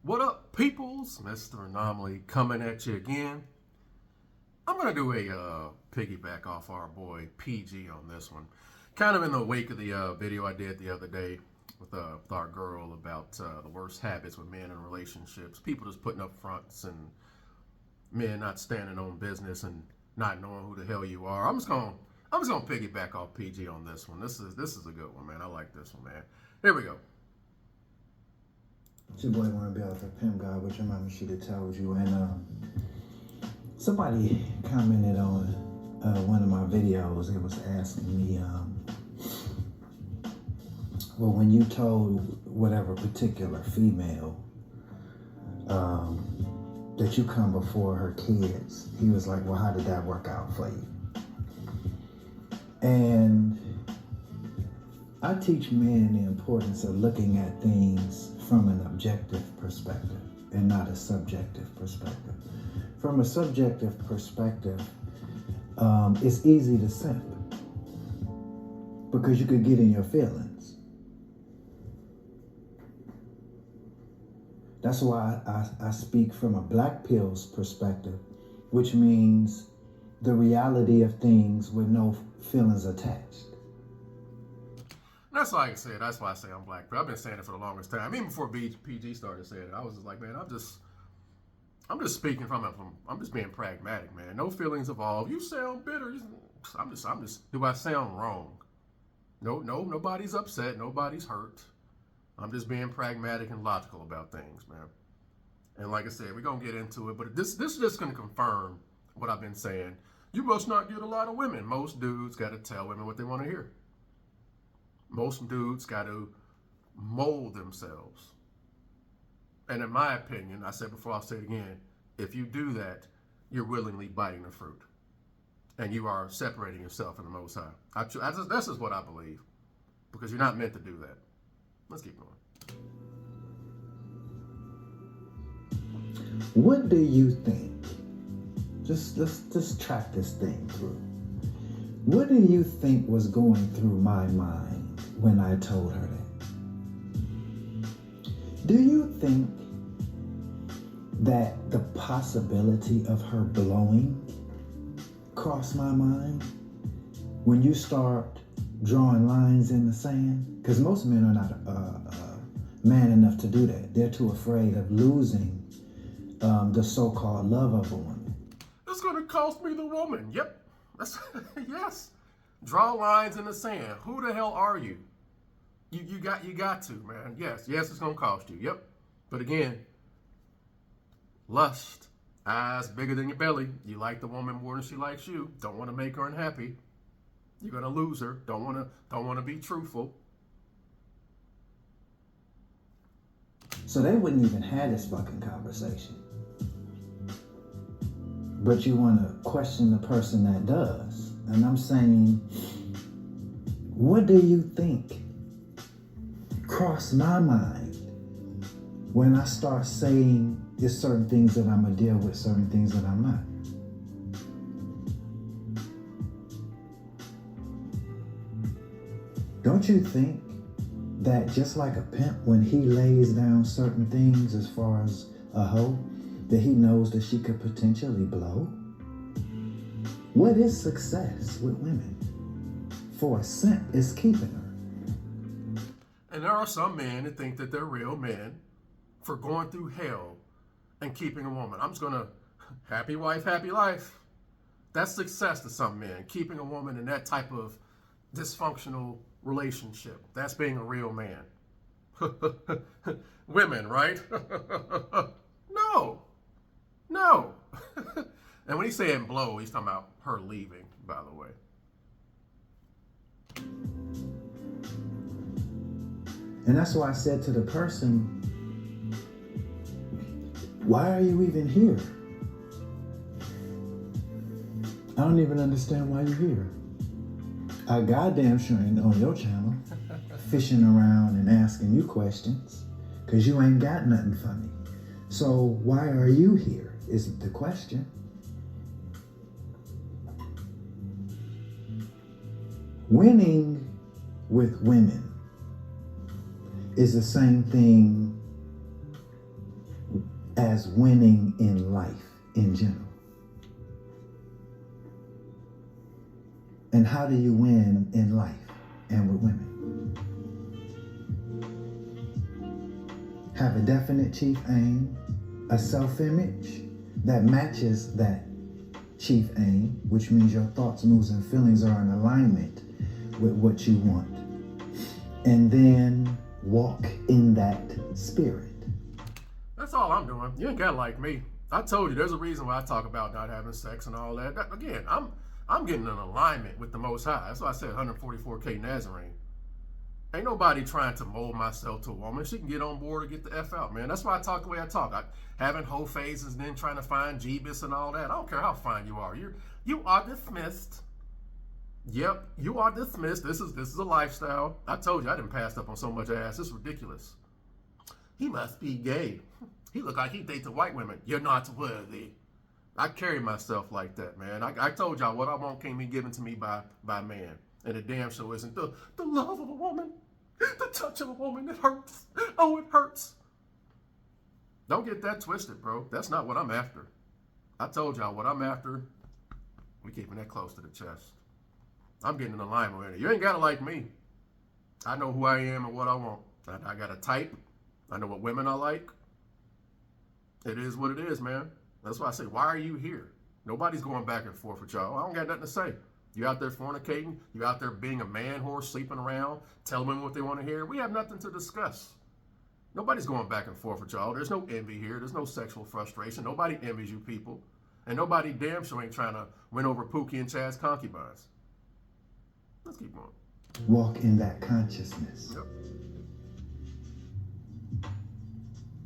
What up, peoples? Mr. Anomaly coming at you again. I'm going to do a piggyback off our boy PG on this one. Kind of in the wake of the video I did the other day with our girl about the worst habits with men in relationships. People just putting up fronts and men not standing on business and not knowing who the hell you are. I'm just gonna piggyback off PG on this one. This is a good one, man. I like this one, man. Here we go. It's your boy wanna be out the pimp guy, which your mama should have told you. And somebody commented on one of my videos. It was asking me, well, when you told whatever particular female that you come before her kids, he was like, well, how did that work out for you? And I teach men the importance of looking at things from an objective perspective and not a subjective perspective. From a subjective perspective, it's easy to simp because you could get in your feelings. That's why I speak from a black pill's perspective, which means the reality of things with no feelings attached. That's like I said. That's why I say I'm black. But I've been saying it for the longest time. Even before PG started saying it, I was just like, man, I'm just speaking I'm just being pragmatic, man. No feelings involved. You sound bitter. I'm just. Do I sound wrong? No, nobody's upset. Nobody's hurt. I'm just being pragmatic and logical about things, man. And like I said, we're gonna get into it, but this is just gonna confirm what I've been saying. You must not get a lot of women. Most dudes got to tell women what they want to hear. Most dudes got to mold themselves. And in my opinion, I said before, I'll say it again, if you do that, you're willingly biting the fruit. And you are separating yourself from the Most High. This is what I believe. Because you're not meant to do that. Let's keep going. What do you think? Let's track this thing through. What do you think was going through my mind when I told her that? Do you think that the possibility of her blowing crossed my mind when you start drawing lines in the sand? Because most men are not man enough to do that. They're too afraid of losing the so-called love of a woman. It's going to cost me the woman. Yep. That's yes. Draw lines in the sand. Who the hell are you? You got to, man. Yes, it's gonna cost you. Yep. But again, lust, eyes bigger than your belly. You like the woman more than she likes you. Don't want to make her unhappy. You're gonna lose her. Don't want to be truthful. So they wouldn't even have this fucking conversation. But you want to question the person that does. And I'm saying, what do you think crossed my mind when I start saying there's certain things that I'm going to deal with, certain things that I'm not? Don't you think that just like a pimp, when he lays down certain things as far as a hoe, that he knows that she could potentially blow? What is success with women? For a simp is keeping her. And there are some men that think that they're real men for going through hell and keeping a woman. I'm just gonna, happy wife, happy life. That's success to some men. Keeping a woman in that type of dysfunctional relationship. That's being a real man. Women, right? No. And when he's saying blow, he's talking about her leaving, by the way. And that's why I said to the person, why are you even here? I don't even understand why you're here. I goddamn sure ain't on your channel fishing around and asking you questions because you ain't got nothing for me. So why are you here is the question. Winning with women is the same thing as winning in life in general. And how do you win in life and with women? Have a definite chief aim, a self-image that matches that chief aim, which means your thoughts, moods, and feelings are in alignment with what you want. And then walk in that spirit. That's all I'm doing. You ain't got to like me. I told you, there's a reason why I talk about not having sex and all that. Again, I'm getting in alignment with the Most High. That's why I said 144K Nazarene. Ain't nobody trying to mold myself to a woman. She can get on board or get the F out, man. That's why I talk the way I talk. Having whole phases and then trying to find Jeebus and all that. I don't care how fine you are. You are dismissed. Yep, you are dismissed. This is a lifestyle. I told you I didn't pass up on so much ass. It's ridiculous. He must be gay. He look like he dates white women. You're not worthy. I carry myself like that, man. I told y'all what I want can't be given to me by man. And it damn sure isn't the love of a woman. The touch of a woman, it hurts. Oh, it hurts. Don't get that twisted, bro. That's not what I'm after. I told y'all what I'm after. We keeping that close to the chest. I'm getting in alignment with it. You ain't got to like me. I know who I am and what I want. I got a type. I know what women I like. It is what it is, man. That's why I say, why are you here? Nobody's going back and forth with y'all. I don't got nothing to say. You out there fornicating. You out there being a man horse, sleeping around, telling women what they want to hear. We have nothing to discuss. Nobody's going back and forth with y'all. There's no envy here. There's no sexual frustration. Nobody envies you people. And nobody damn sure ain't trying to win over Pookie and Chad's concubines. Let's keep going. Walk in that consciousness. Yep.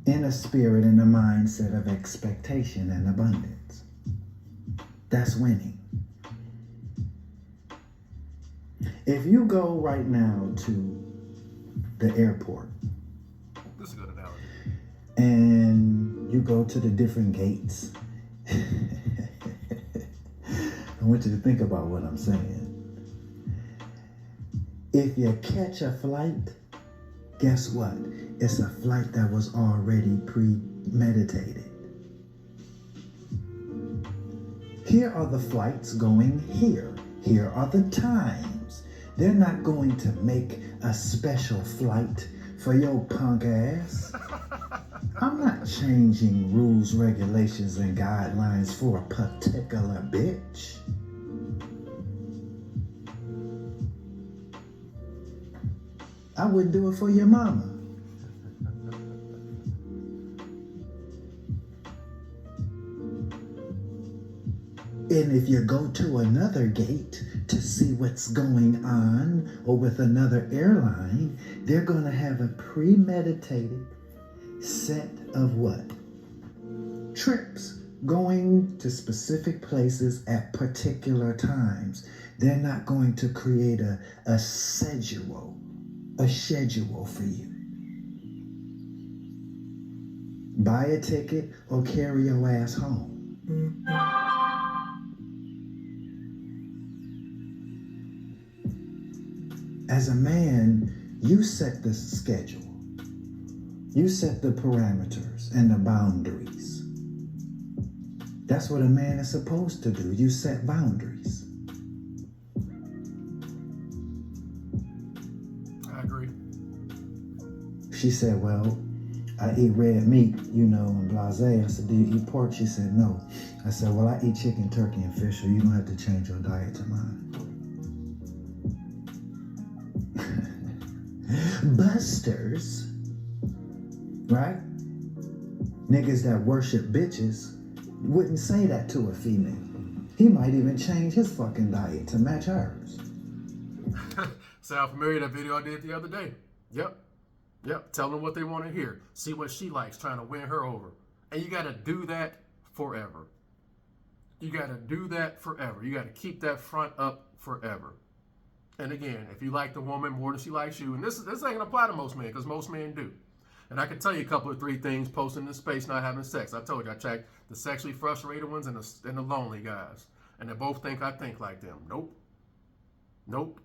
In a spirit and a mindset of expectation and abundance. That's winning. If you go right now to the airport, This is a good analogy. and you go to the different gates, I want you to think about what I'm saying. If you catch a flight, guess what? It's a flight that was already premeditated. Here are the flights going here. Here are the times. They're not going to make a special flight for your punk ass. I'm not changing rules, regulations, and guidelines for a particular bitch. I wouldn't do it for your mama. And if you go to another gate to see what's going on, or with another airline, they're going to have a premeditated set of what? Trips going to specific places at particular times. They're not going to create a schedule for you. Buy a ticket or carry your ass home. As a man, you set the schedule. You set the parameters and the boundaries. That's what a man is supposed to do. You set boundaries. I agree. She said, well, I eat red meat, and blasé. I said, do you eat pork? She said, no. I said, well, I eat chicken, turkey, and fish, so you don't have to change your diet to mine. Busters, right? Niggas that worship bitches wouldn't say that to a female. He might even change his fucking diet to match hers. Sound familiar? That video I did the other day. Yep. Tell them what they want to hear. See what she likes, trying to win her over. And you got to do that forever. You got to do that forever. You got to keep that front up forever. And again, if you like the woman more than she likes you, and this ain't gonna apply to most men, because most men do. And I can tell you a couple of 3 things posting in space, not having sex. I told you, I checked the sexually frustrated ones and the lonely guys. And they both think I think like them. Nope.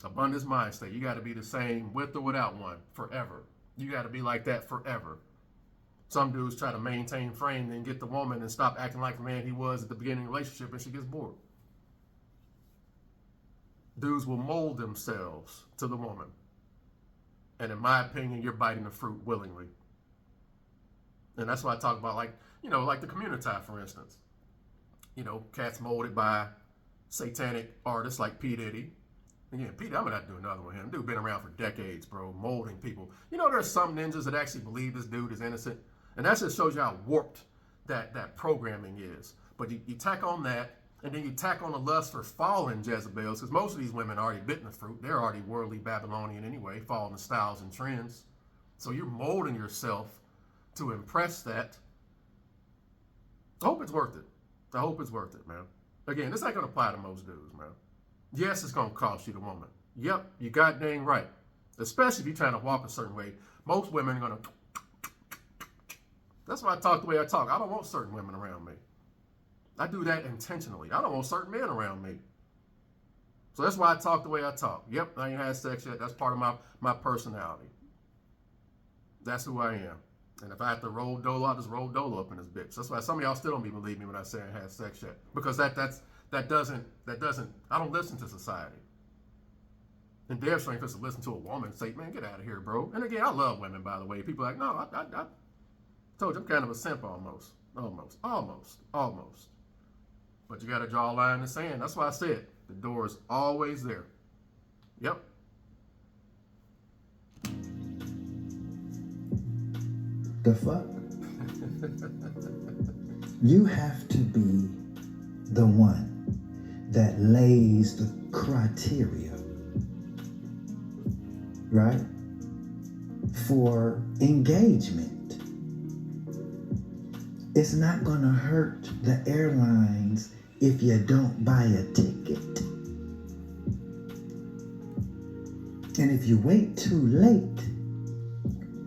Abundance mind state. You got to be the same with or without one forever. You got to be like that forever. Some dudes try to maintain frame and get the woman and stop acting like the man he was at the beginning of the relationship, and she gets bored. Dudes will mold themselves to the woman. And in my opinion, you're biting the fruit willingly. And that's why I talk about, like the community, for instance. Cats molded by satanic artists like P. Diddy. Again, P. Diddy, I'm gonna have to do another one with him. Dude been around for decades, bro, molding people. There's some ninjas that actually believe this dude is innocent. And that just shows you how warped that programming is. But you tack on that, and then you tack on the lust for fallen Jezebels, because most of these women already bitten the fruit. They're already worldly Babylonian anyway, following the styles and trends. So you're molding yourself to impress that. I hope it's worth it. I hope it's worth it, man. Again, this ain't going to apply to most dudes, man. Yes, it's going to cost you the woman. Yep, you got dang right. Especially if you're trying to walk a certain way. Most women are going to... That's why I talk the way I talk. I don't want certain women around me. I do that intentionally. I don't want certain men around me. So that's why I talk the way I talk. Yep, I ain't had sex yet. That's part of my personality. That's who I am. And if I have to roll dolo, I'll just roll dolo up in this bitch. That's why some of y'all still don't even believe me when I say I had sex yet. Because that doesn't, I don't listen to society. And damn sure ain't supposed to listen to a woman and say, man, get out of here, bro. And again, I love women, by the way. People are like, no, I told you I'm kind of a simp almost. But you got to draw a line in the sand. That's why I said the door is always there. Yep. The fuck? You have to be the one that lays the criteria, right, for engagement. It's not going to hurt the airlines if you don't buy a ticket. And if you wait too late,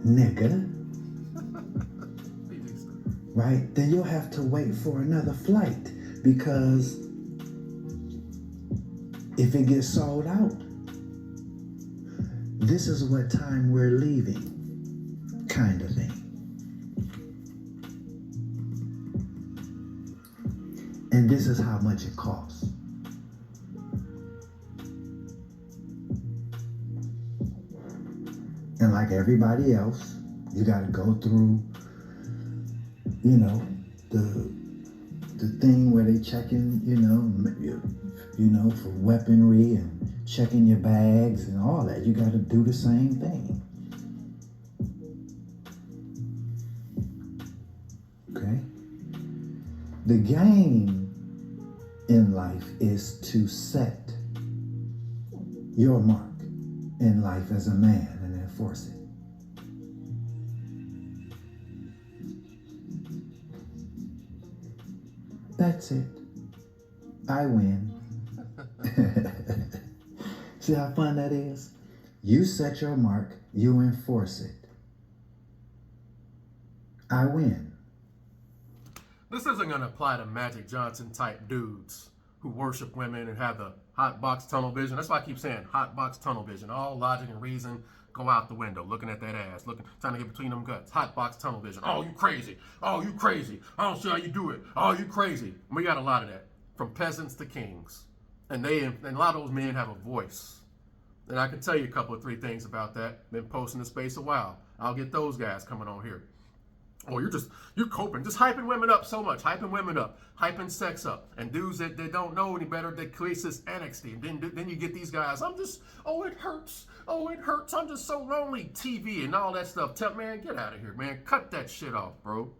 nigga, right, then you'll have to wait for another flight, because if it gets sold out, this is what time we're leaving, kind of thing. And this is how much it costs. And like everybody else, you got to go through, the thing where they checking, for weaponry and checking your bags and all that. You got to do the same thing. Okay? The game in life is to set your mark in life as a man and enforce it. That's it. I win. See how fun that is? You set your mark, you enforce it. I win. This isn't going to apply to Magic Johnson type dudes who worship women and have the hot box tunnel vision. That's why I keep saying hot box tunnel vision. All logic and reason go out the window, looking at that ass, trying to get between them guts. Hot box tunnel vision. Oh, you crazy. Oh, you crazy. I don't see how you do it. Oh, you crazy. We got a lot of that, from peasants to kings. And a lot of those men have a voice. And I can tell you a couple of 3 things about that. Been posting the space a while. I'll get those guys coming on here. Oh, you're coping, just hyping women up so much, hyping sex up, and dudes that don't know any better, that creates this annexity, and then you get these guys, it hurts, I'm just so lonely, TV and all that stuff. Man, get out of here, man, cut that shit off, bro.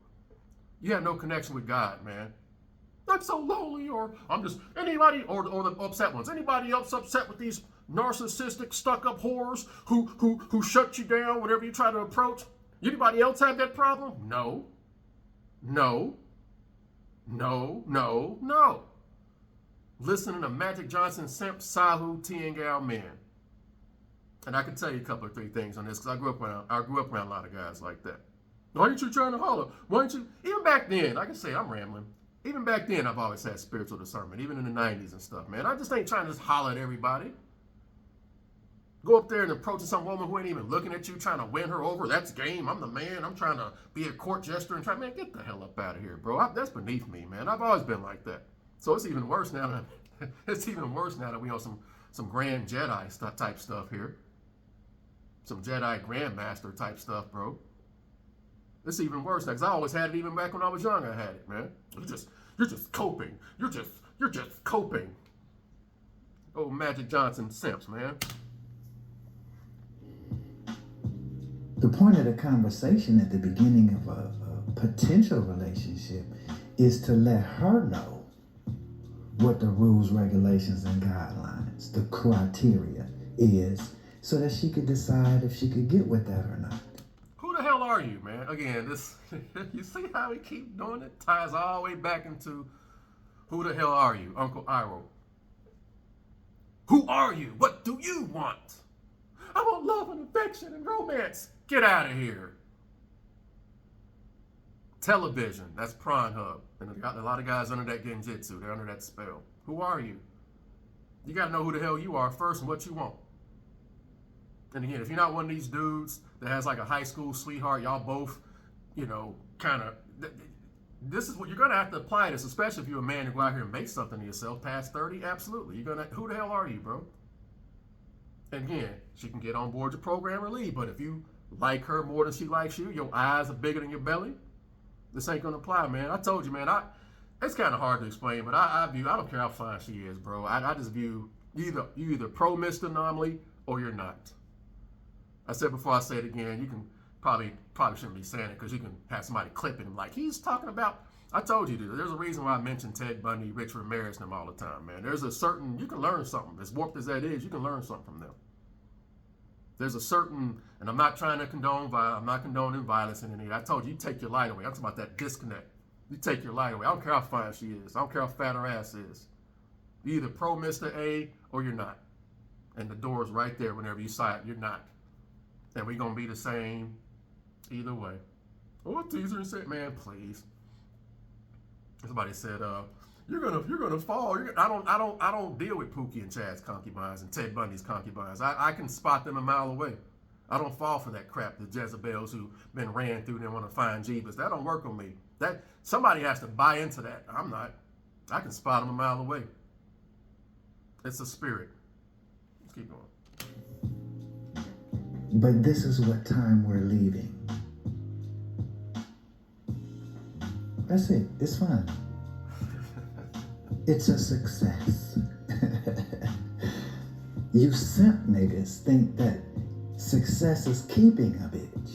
You have no connection with God, man. I'm so lonely, or I'm just, anybody, or the upset ones, anybody else upset with these narcissistic, stuck-up whores who shut you down whenever you try to approach? Anybody else have that problem? No. Listening to Magic Johnson, Simp, Sahu, Tiangao men. And I can tell you a couple of 3 things on this, because I grew up around a lot of guys like that. Why aren't you trying to holler? Why aren't you? Even back then, like I say, I'm rambling. Even back then, I've always had spiritual discernment, even in the 90s and stuff, man. I just ain't trying to just holler at everybody. Go up there and approach some woman who ain't even looking at you, trying to win her over. That's game. I'm the man. I'm trying to be a court jester and try. Man, get the hell up out of here, bro. That's beneath me, man. I've always been like that. So it's even worse now that it's even worse now that we on some Grand Jedi type stuff here. Some Jedi Grandmaster type stuff, bro. It's even worse now because I always had it. Even back when I was young, I had it, man. You're just coping. You're just coping. Oh, Magic Johnson simps, man. The point of the conversation at the beginning of a potential relationship is to let her know what the rules, regulations, and guidelines, the criteria is, so that she could decide if she could get with that or not. Who the hell are you, man? Again, this you see how we keep doing it? Ties all the way back into who the hell are you, Uncle Iroh? Who are you? What do you want? I want love and affection and romance. Get out of here. Television, that's Pornhub. And a lot of guys under that genjutsu, they're under that spell. Who are you? You got to know who the hell you are first and what you want. And again, if you're not one of these dudes that has like a high school sweetheart, y'all both, kind of, this is what you're going to have to apply this, especially if you're a man who go out here and make something of yourself past 30. Absolutely. Who the hell are you, bro? And again, she can get on board your program or leave, but if you like her more than she likes you, your eyes are bigger than your belly, this ain't gonna apply, man. I told you, man, it's kind of hard to explain, but I don't care how fine she is, bro. I just view you either pro Mr. Anomaly or you're not. I said before, I say it again, you can probably shouldn't be saying it because you can have somebody clipping him like he's talking about. I told you, dude, there's a reason why I mention Ted Bundy, Rich Ramirez, and them all the time, man. There's a certain, you can learn something. As warped as that is, you can learn something from them. There's a certain, and I'm not trying to condone violence, I'm not condoning violence in any. I told you, you take your light away. I'm talking about that disconnect. You take your light away. I don't care how fine she is. I don't care how fat her ass is. You're either pro Mr. A or you're not. And the door's right there whenever you decide you're not. And we're going to be the same either way. Oh, teaser and said, man, please. Somebody said, you're gonna fall. I don't deal with Pookie and Chad's concubines and Ted Bundy's concubines. I can spot them a mile away. I don't fall for that crap. The Jezebels who been ran through and want to find Jeebus. That don't work on me. That somebody has to buy into that. I'm not. I can spot them a mile away. It's a spirit. Let's keep going. But this is what time we're leaving. That's it. It's fine. It's a success. You simp niggas think that success is keeping a bitch.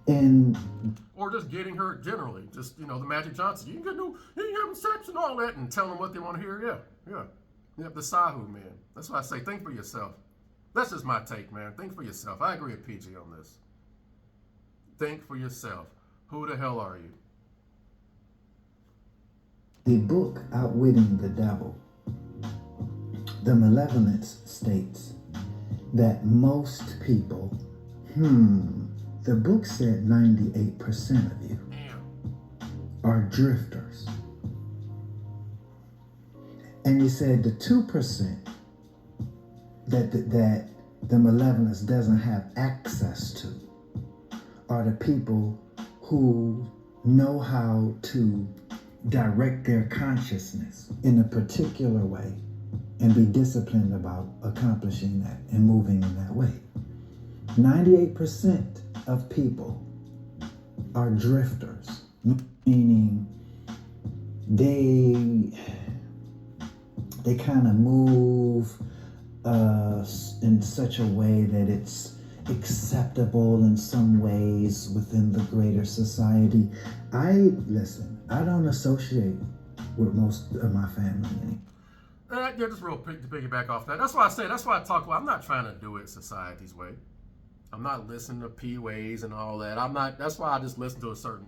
And or just getting her generally. Just, the Magic Johnson. You can have sex and all that and tell them what they want to hear. Yeah. The Sahu, man. That's why I say think for yourself. That's just my take, man. Think for yourself. I agree with PG on this. Think for yourself. Who the hell are you? The book Outwitting the Devil, The Malevolence states that most people, the book said 98% of you are drifters. And you said the 2% that the malevolence doesn't have access to are the people who know how to direct their consciousness in a particular way and be disciplined about accomplishing that and moving in that way. 98% of people are drifters, meaning they kind of move in such a way that it's acceptable in some ways within the greater society. I don't associate with most of my family. Yeah, just real quick to piggyback off that. That's why I talk about, I'm not trying to do it society's way. I'm not listening to P-Ways and all that. That's why I just listen to a certain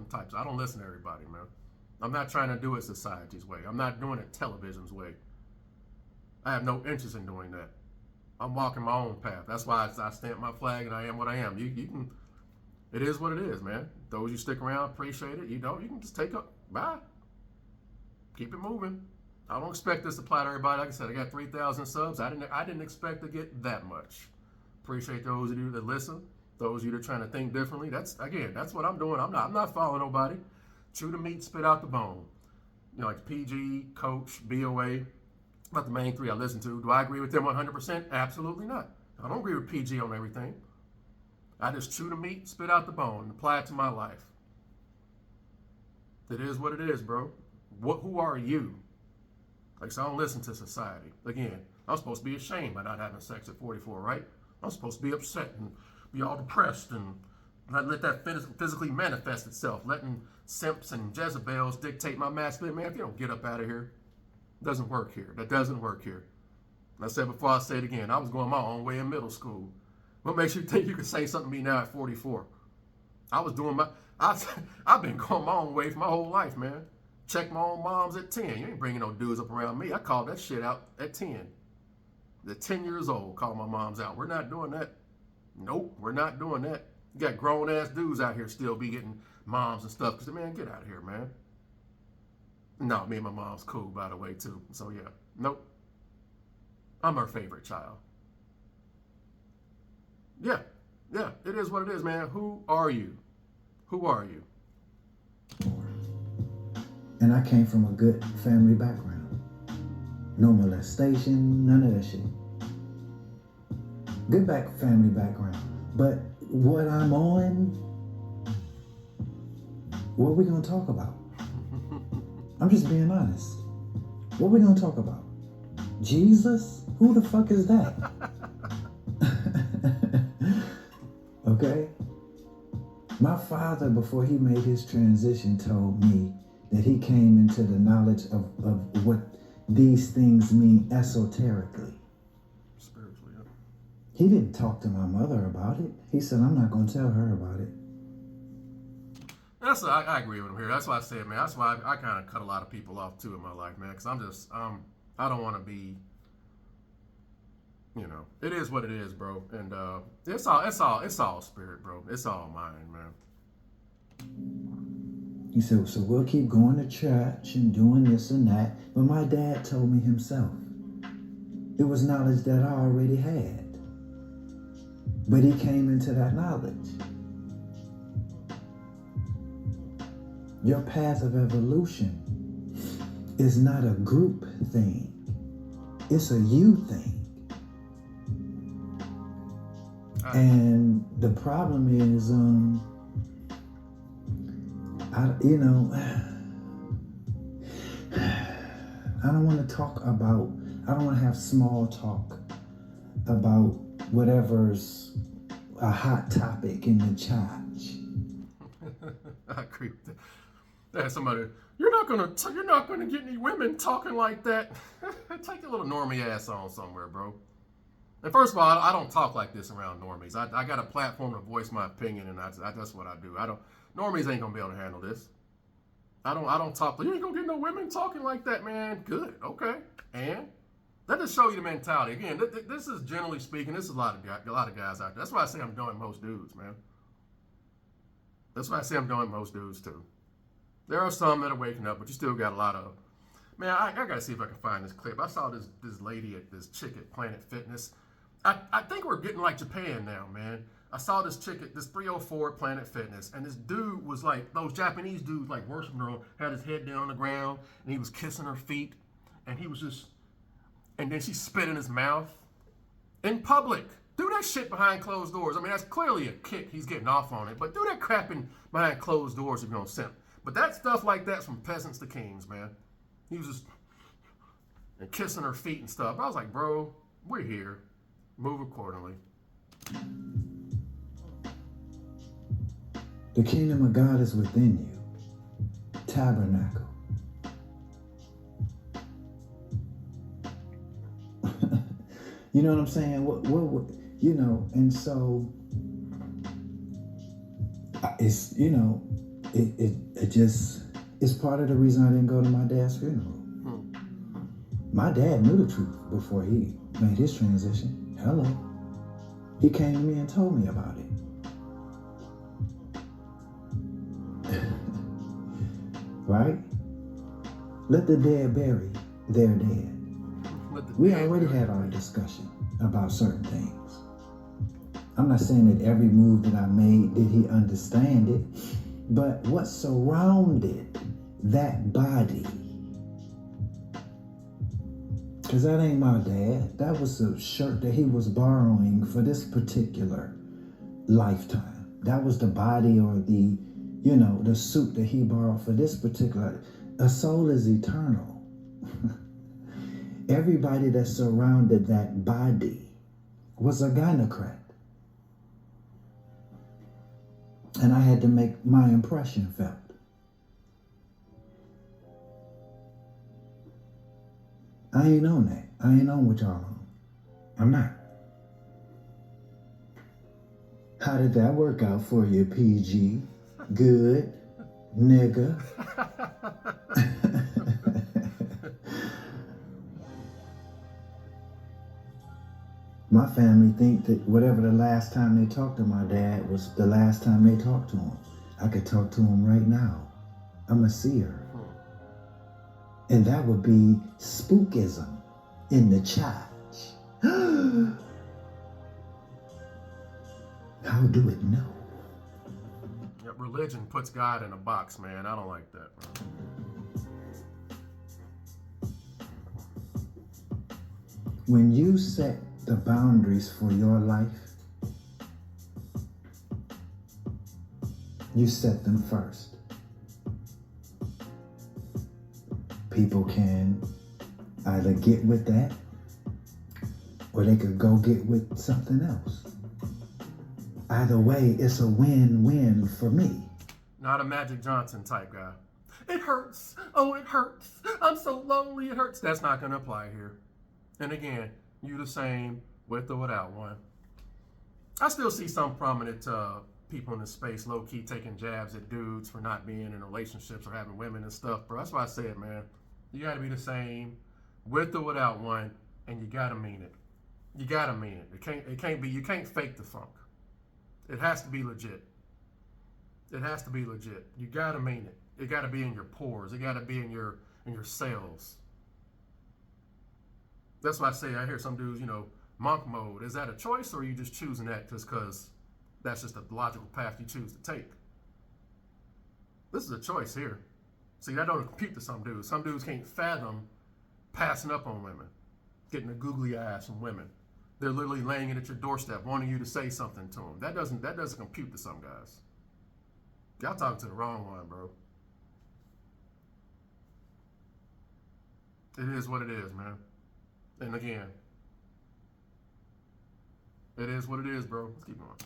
types. I don't listen to everybody, man. I'm not trying to do it society's way. I'm not doing it television's way. I have no interest in doing that. I'm walking my own path. That's why I stamp my flag and I am what I am. You can, it is what it is, man. Those you stick around, appreciate it. You don't, you can just take up, bye. Keep it moving. I don't expect this to apply to everybody. Like I said, I got 3,000 subs. I didn't expect to get that much. Appreciate those of you that listen. Those of you that are trying to think differently. That's what I'm doing. I'm not following nobody. Chew the meat, spit out the bone. You know, like PG, Coach, BOA. About the main three I listen to. Do I agree with them 100%? Absolutely not. I don't agree with PG on everything. I just chew the meat, spit out the bone, and apply it to my life. It is what it is, bro. Who are you? Like, so I don't listen to society. Again, I'm supposed to be ashamed by not having sex at 44, right? I'm supposed to be upset and be all depressed and not let that physically manifest itself. Letting simps and Jezebels dictate my masculine. Man, if you don't get up out of here, it doesn't work here. That doesn't work here. And I said before, I'll say it again. I was going my own way in middle school. What makes you think you can say something to me now at 44? I was doing I've been going my own way for my whole life, man. Check my own moms at 10. You ain't bringing no dudes up around me. I called that shit out at 10. At 10 years old, called my moms out. We're not doing that. Nope, we're not doing that. You got grown-ass dudes out here still be getting moms and stuff. Because, man, get out of here, man. No, me and my mom's cool, by the way, too. So, yeah. Nope. I'm her favorite child. Yeah, it is what it is, man. Who are you? Who are you? And I came from a good family background. No molestation, none of that shit. Good family background. But what I'm on, what are we gonna talk about? I'm just being honest. What are we gonna talk about? Jesus? Who the fuck is that? Okay? My father, before he made his transition, told me that he came into the knowledge of what these things mean esoterically. Spiritually, yeah. He didn't talk to my mother about it. He said, I'm not going to tell her about it. I agree with him here. That's why I said, man, that's why I kind of cut a lot of people off, too, in my life, man, because I don't want to be, you know, it is what it is, bro. And it's all spirit, bro. It's all mind, man. He said, so we'll keep going to church and doing this and that. But my dad told me himself. It was knowledge that I already had. But he came into that knowledge. Your path of evolution is not a group thing. It's a you thing. And the problem is, I don't want to talk about, I don't want to have small talk about whatever's a hot topic in the church. I agree with that. Yeah, somebody, you're not gonna get any women talking like that. Take your little normie ass on somewhere, bro. And first of all, I don't talk like this around normies. I got a platform to voice my opinion, and that's what I do. Normies ain't gonna be able to handle this. I don't talk. You ain't gonna get no women talking like that, man. Good, okay. And that just show you the mentality. Again, this is generally speaking. This is a lot of guys out there. That's why I say I'm doing most dudes, man. That's why I say I'm doing most dudes too. There are some that are waking up, but you still got a lot of. Man, I gotta see if I can find this clip. I saw this lady this chick at Planet Fitness. I think we're getting like Japan now, man. I saw this chick at this 304 at Planet Fitness, and this dude was like, those Japanese dudes like worshiping her, had his head down on the ground, and he was kissing her feet, and he was just, and then she spit in his mouth in public. Do that shit behind closed doors. I mean, that's clearly a kick. He's getting off on it, but do that crap behind closed doors if you don't simp. But that stuff like that's from peasants to kings, man. He was just and kissing her feet and stuff. I was like, bro, we're here. Move accordingly. The kingdom of God is within you. Tabernacle. You know what I'm saying? What you know, and so it's, you know, it just, it's part of the reason I didn't go to my dad's funeral. My dad knew the truth before he made his transition. Hello. He came to me and told me about it. Right? Let the dead bury. they're dead. Let the We dead already bury had their our dead. discussion about certain things. I'm not saying that every move that I made did he understand it, but what surrounded that body, because that ain't my dad. That was a shirt that he was borrowing for this particular lifetime. That was the body or the, the suit that he borrowed for this particular. A soul is eternal. Everybody that surrounded that body was a gynocrat. And I had to make my impression felt. I ain't on that. I ain't on what y'all on. I'm not. How did that work out for you, PG? Good, nigga. My family think that whatever the last time they talked to my dad was the last time they talked to him. I could talk to him right now. I'm a seer. And that would be spookism in the church. How do it know? Yeah, religion puts God in a box, man. I don't like that, bro. When you set the boundaries for your life, you set them first. People can either get with that or they could go get with something else. Either way, it's a win-win for me. Not a Magic Johnson type guy. It hurts. Oh, it hurts. I'm so lonely. It hurts. That's not going to apply here. And again, you the same with or without one. I still see some prominent people in this space low-key taking jabs at dudes for not being in relationships or having women and stuff, bro. That's why I said, man, you got to be the same with or without one, and you got to mean it. You got to mean it. It can't be, you can't fake the funk. It has to be legit. It has to be legit. You got to mean it. It got to be in your pores. It got to be in your cells. That's why I say, I hear some dudes, monk mode. Is that a choice, or are you just choosing that just because that's just the logical path you choose to take? This is a choice here. See, that don't compute to some dudes. Some dudes can't fathom passing up on women, getting a googly eyes from women. They're literally laying it at your doorstep, wanting you to say something to them. That doesn't compute to some guys. Y'all talking to the wrong one, bro. It is what it is, man. And again, it is what it is, bro. Let's keep going.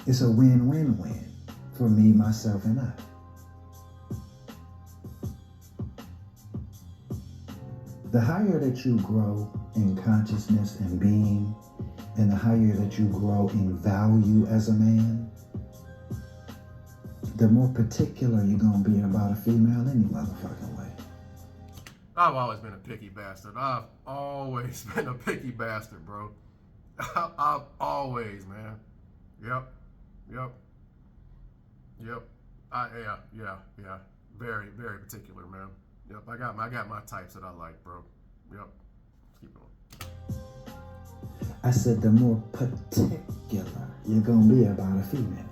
It's a win-win-win for me, myself, and I. The higher that you grow in consciousness and being, and the higher that you grow in value as a man, the more particular you're going to be about a female any motherfucking way. I've always been a picky bastard. I've always been a picky bastard, bro. I've always, man. Yep. Yeah. Very, very particular, man. Yep. I got my types that I like, bro. Yep. Let's keep going. I said the more particular you're going to be about a female.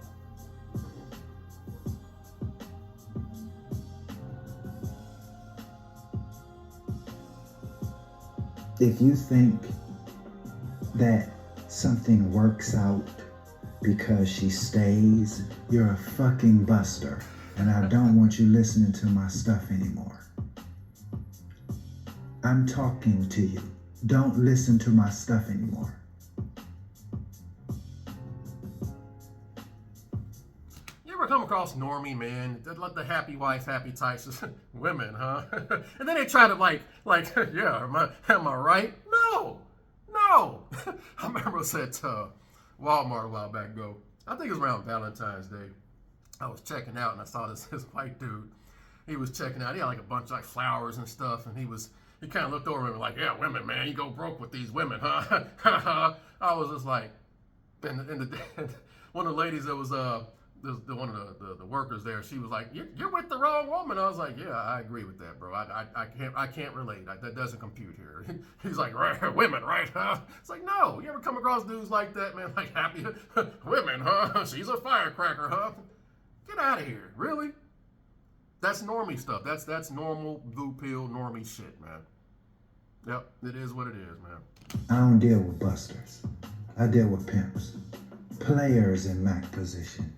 If you think that something works out because she stays, you're a fucking buster. And I don't want you listening to my stuff anymore. I'm talking to you. Don't listen to my stuff anymore. You ever come across normie men, like the happy wife, happy types, women, huh? And then they try to like, yeah, am I right? No. I remember I was at Walmart a while back ago. I think it was around Valentine's Day. I was checking out and I saw this white dude. He was checking out. He had like a bunch of like flowers and stuff, and he kind of looked over at me like, yeah, women, man, you go broke with these women, huh? I was just like, and one of the ladies that was one of the workers there, she was like, "You're with the wrong woman." I was like, "Yeah, I agree with that, bro. I can't relate. That doesn't compute here." He's like, "Right, women, right? Huh?" It's like, no. You ever come across dudes like that, man? Like, happy women, huh? She's a firecracker, huh? Get out of here, really? That's normie stuff. That's normal blue pill normie shit, man. Yep, it is what it is, man. I don't deal with busters. I deal with pimps, players in Mac position,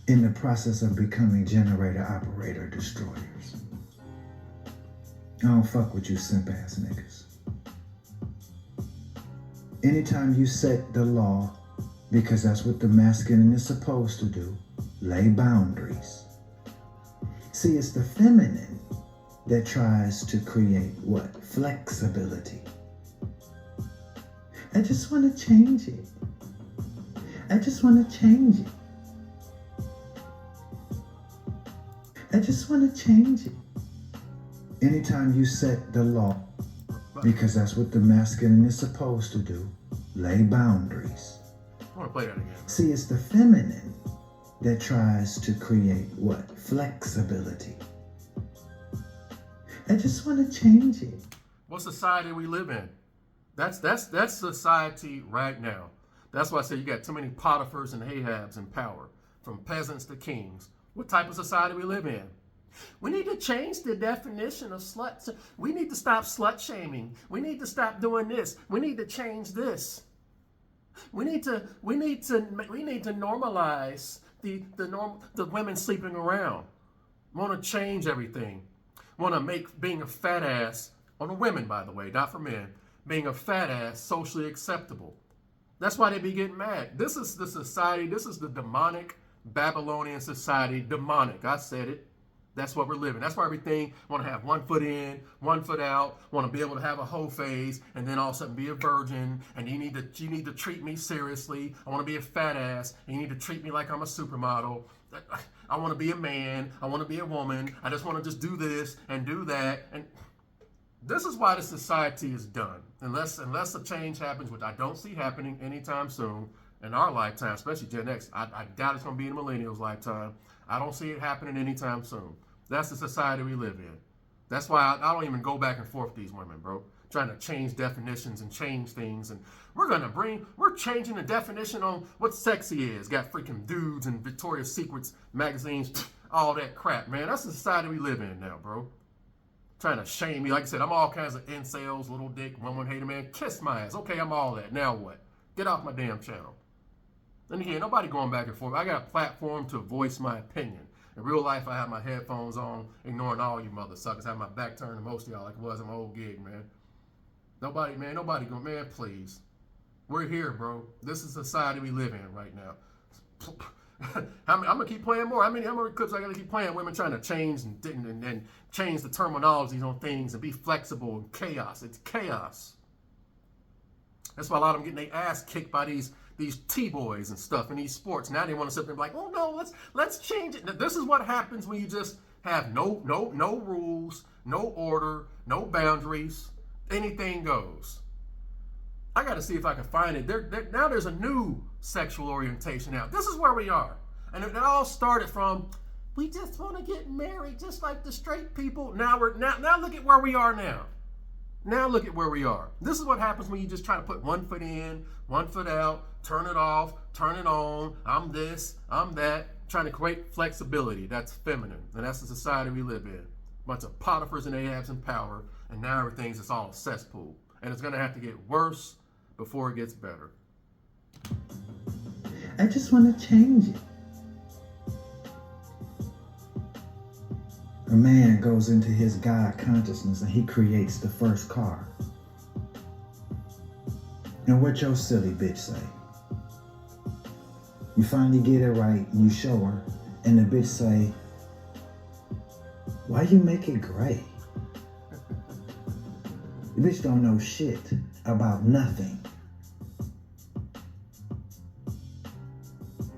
in the process of becoming generator operator destroyers. I don't fuck with you simp ass niggas. Anytime you set the law, because that's what the masculine is supposed to do, lay boundaries. See, it's the feminine that tries to create what? Flexibility. I just want to change it. I just want to change it. I just want to change it. Anytime you set the law, because that's what the masculine is supposed to do, lay boundaries. I want to play that again. See, it's the feminine that tries to create what? Flexibility. I just want to change it. What society we live in? That's society right now. That's why I say you got too many Potiphars and Ahabs in power, from peasants to kings. What type of society we live in? We need to change the definition of slut. We need to stop slut shaming. We need to stop doing this. We need to change this. We need to normalize the women sleeping around. Want to change everything. Want to make being a fat ass, on the women by the way, not for men, being a fat ass socially acceptable. That's why they be getting mad. This is the society, this is the demonic Babylonian society. Demonic, I said it. That's what we're living. That's why everything want to have 1 foot in, 1 foot out, want to be able to have a whole phase, and then all of a sudden be a virgin, and you need to treat me seriously. I want to be a fat ass, and you need to treat me like I'm a supermodel. I want to be a man. I want to be a woman. I just want to just do this and do that. And this is why the society is done. Unless a change happens, which I don't see happening anytime soon in our lifetime, especially Gen X. I doubt it's going to be in the millennials' lifetime. I don't see it happening anytime soon. That's the society we live in. That's why I don't even go back and forth with these women, bro. Trying to change definitions and change things. And we're changing the definition on what sexy is. Got freaking dudes and Victoria's Secrets magazines, all that crap, man. That's the society we live in now, bro. Trying to shame me. Like I said, I'm all kinds of incels, little dick, woman hater, man. Kiss my ass. Okay, I'm all that. Now what? Get off my damn channel. And again, nobody going back and forth. I got a platform to voice my opinion. In real life, I have my headphones on, ignoring all you mother suckers. I have my back turned to most of y'all like it was in my old gig, man. Nobody going, man, please. We're here, bro. This is the society we live in right now. I'm going to keep playing more. How many clips I got to keep playing? Women trying to change and change the terminologies on things and be flexible and chaos. It's chaos. That's why a lot of them getting their ass kicked by these T-boys and stuff in these sports. Now they want to sit there and be like, oh no, let's change it. This is what happens when you just have no rules, no order, no boundaries. Anything goes. I got to see if I can find it. Now there's a new sexual orientation out. This is where we are. And it all started from, we just want to get married just like the straight people. Now look at where we are now. Now look at where we are. This is what happens when you just try to put 1 foot in, 1 foot out, turn it off, turn it on. I'm this, I'm that. Trying to create flexibility. That's feminine. And that's the society we live in. Bunch of Potiphars and Ahabs in power. And now everything's just all a cesspool. And it's going to have to get worse before it gets better. I just want to change it. A man goes into his God consciousness and he creates the first car. And what your silly bitch say? You finally get it right and you show her, and the bitch say, why you make it gray? The bitch don't know shit about nothing.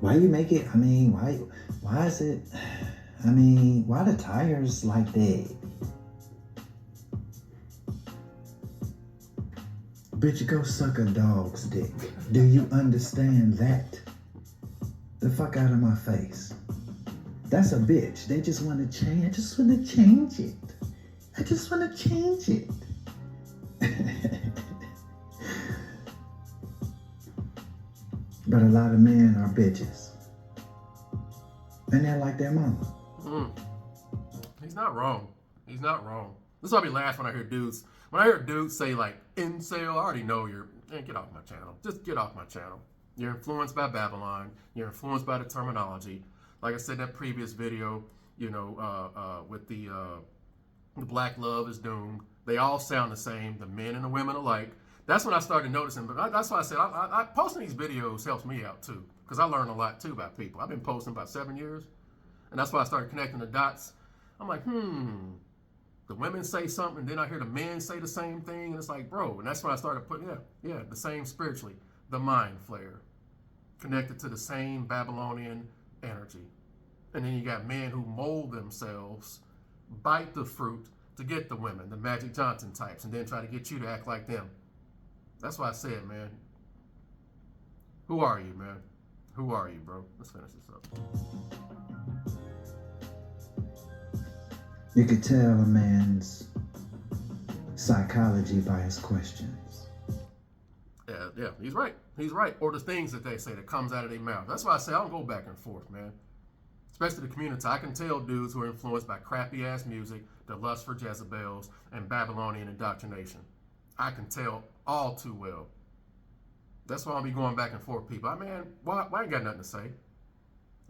Why you make it, why is it, why the tires like that? Bitch, go suck a dog's dick. Do you understand that? The fuck out of my face. That's a bitch. They just want to change. I just want to change it. I just want to change it. But a lot of men are bitches. And they're like their mama. He's not wrong. He's not wrong. This is why I be laughing when I hear dudes. When I hear dudes say like incel, I already know get off my channel. Just get off my channel. You're influenced by Babylon. You're influenced by the terminology. Like I said in that previous video, with the black love is doomed. They all sound the same, the men and the women alike. That's when I started noticing. But that's why I said I posting these videos helps me out too, because I learn a lot too about people. I've been posting about 7 years, and that's why I started connecting the dots. I'm like, the women say something, and then I hear the men say the same thing, and it's like, bro. And that's when I started putting, the same spiritually, the mind flare, connected to the same Babylonian energy. And then you got men who mold themselves, bite the fruit to get the women, the Magic Johnson types, and then try to get you to act like them. That's why I said, man, who are you, man? Who are you, bro? Let's finish this up. You could tell a man's psychology by his questions. Yeah, he's right. He's right. Or the things that they say that comes out of their mouth. That's why I say I don't go back and forth, man. Especially the community. I can tell dudes who are influenced by crappy ass music, the lust for Jezebels, and Babylonian indoctrination. I can tell all too well. That's why I'll be going back and forth, people. Why I ain't got nothing to say?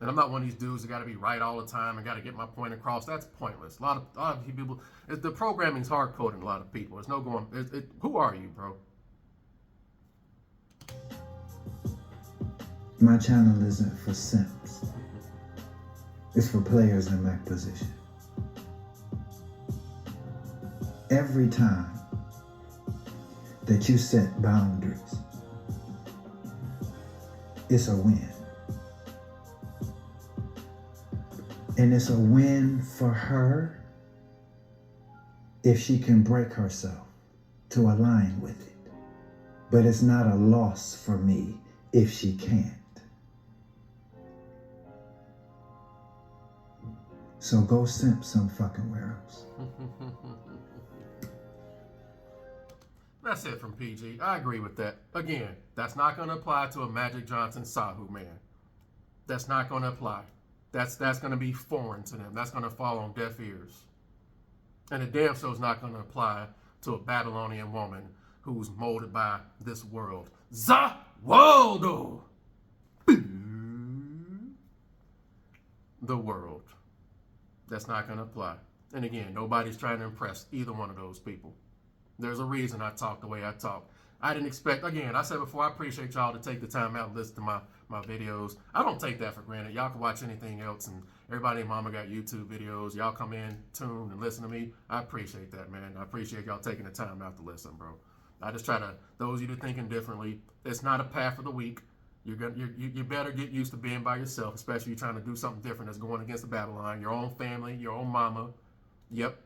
And I'm not one of these dudes that got to be right all the time and got to get my point across. That's pointless. A lot of people, the programming's hard coding a lot of people. There's no going. Who are you, bro? My channel isn't for simps. It's for players in my position. Every time that you set boundaries, it's a win. And it's a win for her if she can break herself to align with it. But it's not a loss for me if she can't. So go simp some fucking where else. That's it from PG. I agree with that. Again, that's not going to apply to a Magic Johnson Sahu man. That's not going to apply. That's going to be foreign to them. That's going to fall on deaf ears. And the damn show's not going to apply to a Babylonian woman who's molded by this world. Zawaldo! The world. That's not going to apply. And again, nobody's trying to impress either one of those people. There's a reason I talk the way I talk. I didn't expect, again, I said before, I appreciate y'all to take the time out and listen to my videos. I don't take that for granted. Y'all can watch anything else, and everybody and mama got YouTube videos. Y'all come in, tune, and listen to me. I appreciate that, man. I appreciate y'all taking the time out to listen, bro. I just try to, those of you that are thinking differently, it's not a path of the week. You better get used to being by yourself, especially you're trying to do something different that's going against the Babylon, your own family, your own mama. Yep.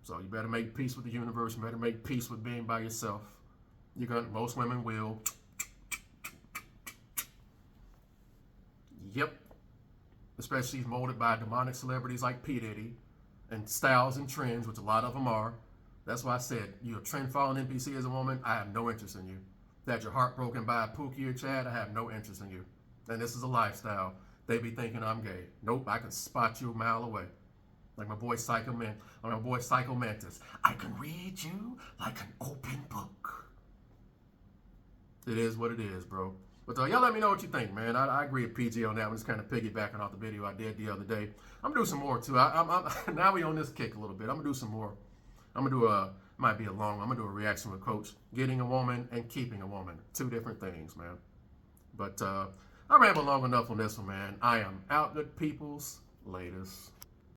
So you better make peace with the universe. You better make peace with being by yourself. Most women will. Yep. Especially molded by demonic celebrities like P. Diddy and styles and trends, which a lot of them are. That's why I said, you're a trend-following NPC as a woman, I have no interest in you. That you're heartbroken by a Pookie or Chad, I have no interest in you. And this is a lifestyle. They be thinking I'm gay. Nope, I can spot you a mile away. Like my boy Psycho Mantis. I can read you like an open book. It is what it is, bro. But y'all let me know what you think, man. I agree with PG on that. I'm just kind of piggybacking off the video I did the other day. I'm going to do some more, too. Now we on this kick a little bit. I'm going to do some more. I'm going to do I'm going to do a reaction with Coach. Getting a woman and keeping a woman. Two different things, man. But I rambled long enough on this one, man. I am out, good peoples. Latest.